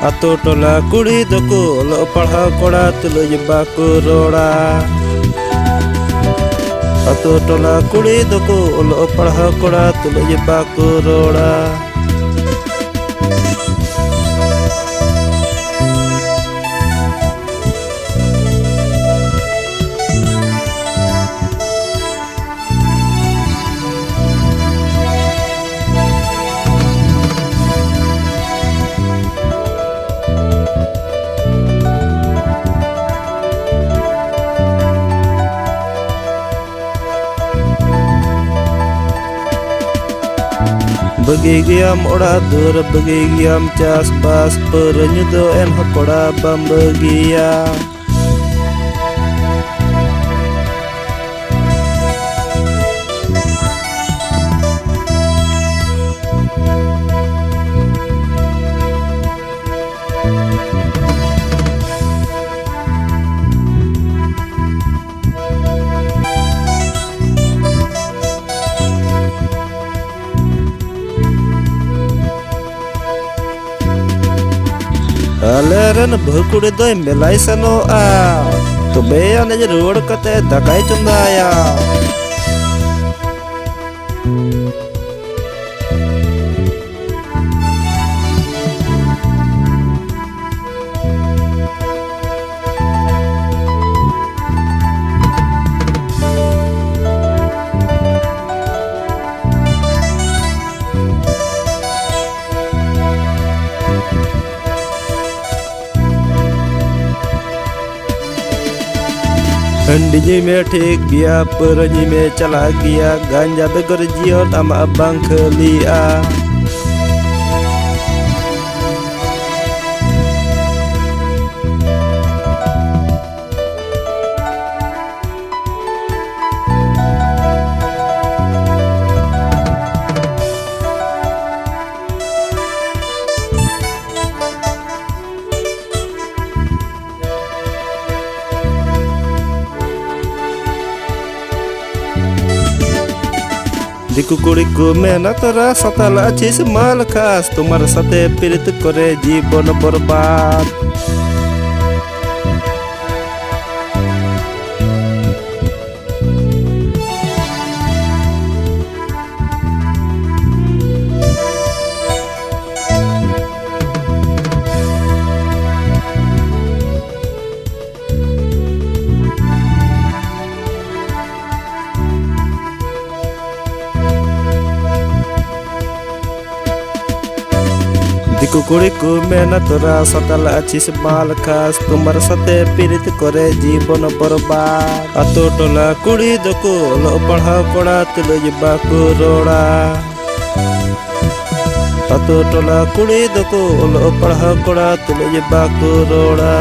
Ato tola kuri doko lo pahal koda tuloj baku roda. Ato tola kuri doko lo pahal koda tuloj baku roda. Begigiam ora dur begigiam cas bas perenyudo en hakoda bambegia. Aleran bhukudi doi melai sanoa tobe ane ruwad kate dakai chundaya. Handinya me ठीक गया परनी में चला गया गांजा beger jiot ama abang kelia. Diku kuriku mena tora satala chis mal khas tumar sate pirit kore jibon borbad. Diku kuriku mena tora satala chis mal khas tumar sate pirit kore jibon borbad. Ato tola kuri doko lo padha koda tuloj baku roda. Ato tola kuri doko lo padha koda tuloj baku roda.